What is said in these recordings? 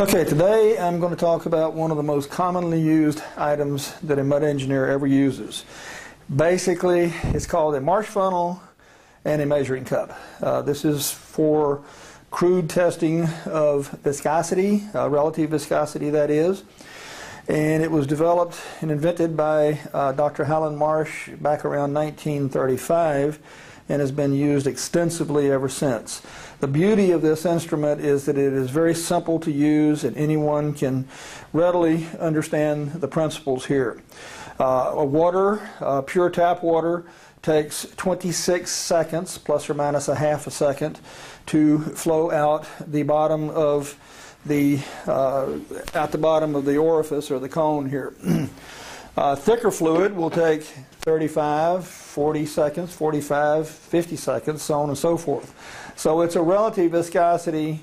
Okay, today I'm going to talk about one of the most commonly used items that a mud engineer ever uses. Basically, it's called a Marsh funnel and a measuring cup. This is for crude testing of viscosity, relative viscosity that is. And it was developed and invented by Dr. Marsh back around 1935 and has been used extensively ever since. The beauty of this instrument is that it is very simple to use and anyone can readily understand the principles here. Pure tap water takes 26 seconds, plus or minus a half a second, to flow out the bottom of the orifice or the cone here. Thicker fluid will take 35, 40 seconds, 45, 50 seconds, so on and so forth. So it's a relative viscosity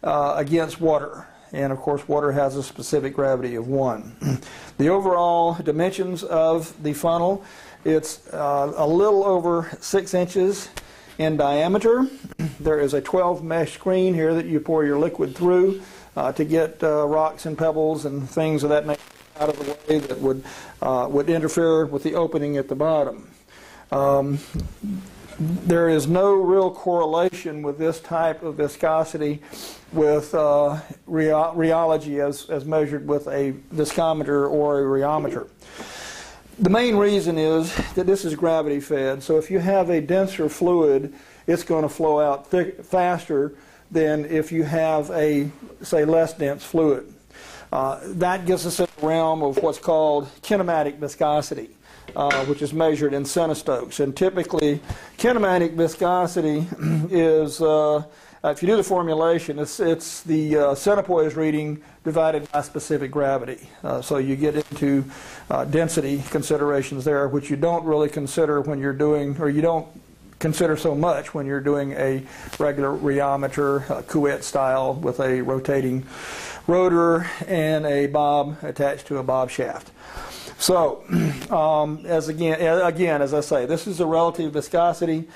against water. And of course water has a specific gravity of 1. The overall dimensions of the funnel, it's a little over 6 inches in diameter. There is a 12 mesh screen here that you pour your liquid through to get rocks and pebbles and things of that nature out of the way that would interfere with the opening at the bottom. There is no real correlation with this type of viscosity with rheology as measured with a viscometer or a rheometer. The main reason is that this is gravity fed, so if you have a denser fluid, it's going to flow out faster than if you have a, say, less dense fluid. That gets us in the realm of what's called kinematic viscosity, which is measured in centistokes. And typically, kinematic viscosity is, if you do the formulation, it's the centipoise reading divided by specific gravity. So you get into density considerations there, which you don't really consider when you're doing, or you don't consider so much when you're doing a regular rheometer, couette style, with a rotating rotor and a bob attached to a bob shaft. So, again, as I say, this is a relative viscosity,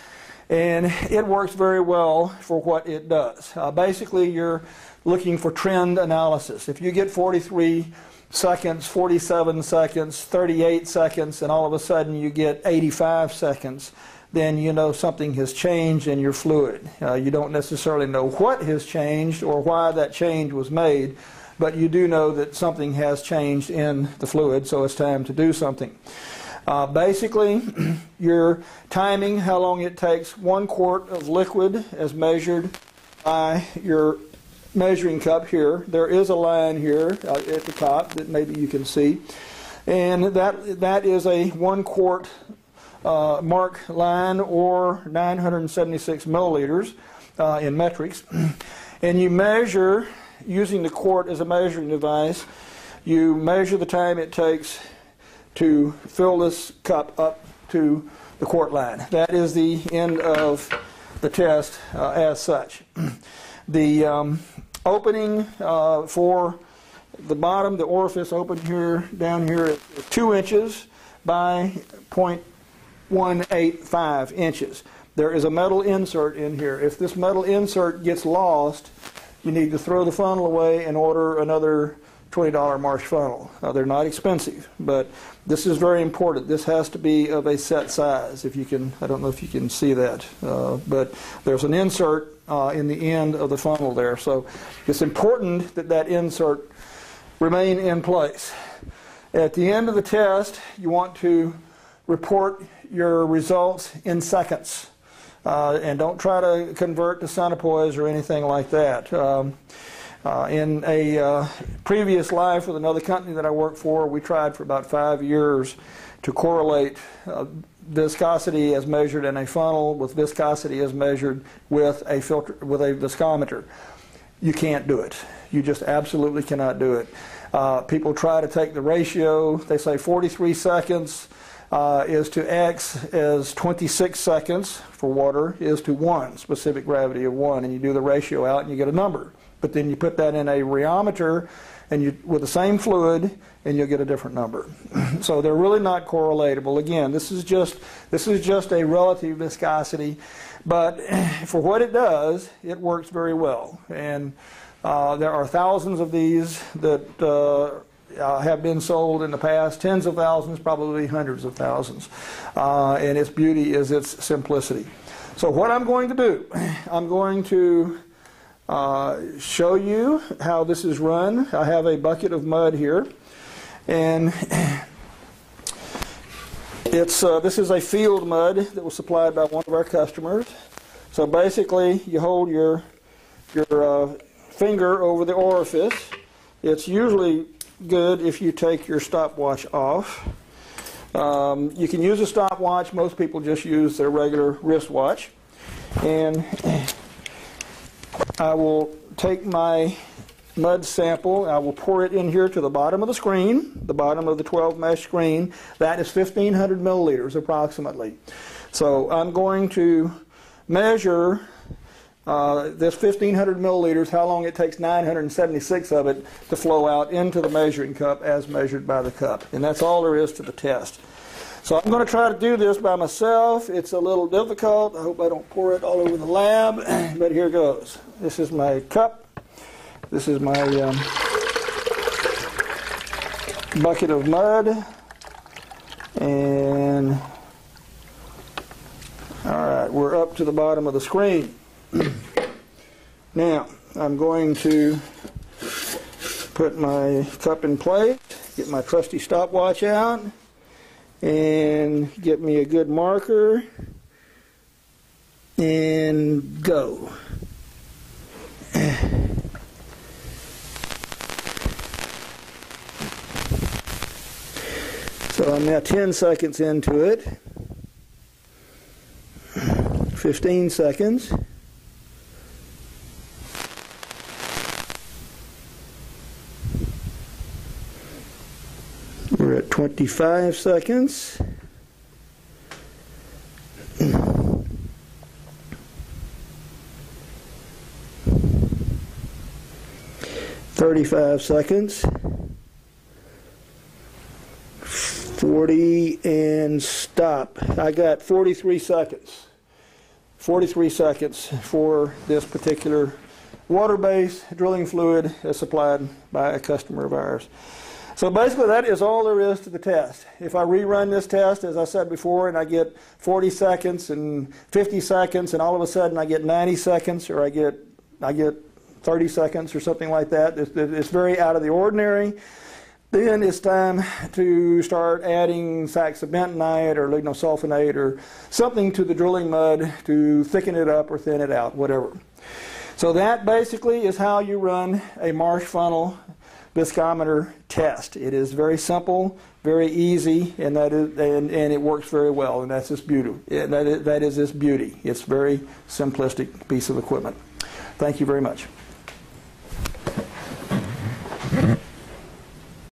and it works very well for what it does. Basically, you're looking for trend analysis. If you get 43 seconds, 47 seconds, 38 seconds, and all of a sudden you get 85 seconds, then you know something has changed in your fluid. You don't necessarily know what has changed or why that change was made, but you do know that something has changed in the fluid, so it's time to do something. Basically, you're timing how long it takes 1 quart of liquid as measured by your measuring cup here. There is a line here at the top that maybe you can see, and that is a 1 quart mark line, or 976 milliliters in metrics. And you measure, using the quart as a measuring device, you measure the time it takes to fill this cup up to the quart line. That is the end of the test as such. The opening for the bottom, the orifice open here, down here, is 2 inches by 0.185 inches. There is a metal insert in here. If this metal insert gets lost, you need to throw the funnel away and order another $20 Marsh funnel. They're not expensive, but this is very important. This has to be of a set size. If you can, I don't know if you can see that, but there's an insert in the end of the funnel there. So it's important that that insert remain in place. At the end of the test, you want to report your results in seconds. And don't try to convert to centipoise or anything like that. In a previous life with another company that I worked for, we tried for about 5 years to correlate viscosity as measured in a funnel with viscosity as measured with a viscometer. You can't do it. You just absolutely cannot do it. People try to take the ratio. They say 43 seconds is to X as 26 seconds for water is to 1, specific gravity of 1, and you do the ratio out and you get a number. but then you put that in a rheometer and with the same fluid, and you'll get a different number. So they're really not correlatable. Again, this is just a relative viscosity, but for what it does, it works very well. And there are thousands of these that have been sold in the past, tens of thousands, probably hundreds of thousands. And its beauty is its simplicity. So what I'm going to do, I'm going to show you how this is run. I have a bucket of mud here, and this is a field mud that was supplied by one of our customers. So basically, you hold your finger over the orifice. It's usually good if you take your stopwatch off. You can use a stopwatch. Most people just use their regular wristwatch. And I will take my mud sample, I will pour it in here to the bottom of the screen, the bottom of the 12 mesh screen. That is 1,500 milliliters approximately. So I'm going to measure this 1,500 milliliters, how long it takes 976 of it to flow out into the measuring cup as measured by the cup. And that's all there is to the test. So I'm going to try to do this by myself. It's a little difficult. I hope I don't pour it all over the lab, but here goes. This is my cup. This is my bucket of mud. And all right, we're up to the bottom of the screen. Now, I'm going to put my cup in place, get my trusty stopwatch out, and get me a good marker, and go. So I'm now 10 seconds into it, 15 seconds, we're at 25 seconds, 35 seconds, 40, and stop. I got 43 seconds. 43 seconds for this particular water-based drilling fluid as supplied by a customer of ours. So basically that is all there is to the test. If I rerun this test, as I said before, and I get 40 seconds and 50 seconds, and all of a sudden I get 90 seconds, or I get 30 seconds or something like that, it's very out of the ordinary. Then it's time to start adding saxabentonite or lignosulfonate or something to the drilling mud to thicken it up or thin it out, whatever. So that basically is how you run a Marsh funnel viscometer test. It is very simple, very easy, and it works very well, and that's its beauty. That is its beauty. It's a very simplistic piece of equipment. Thank you very much.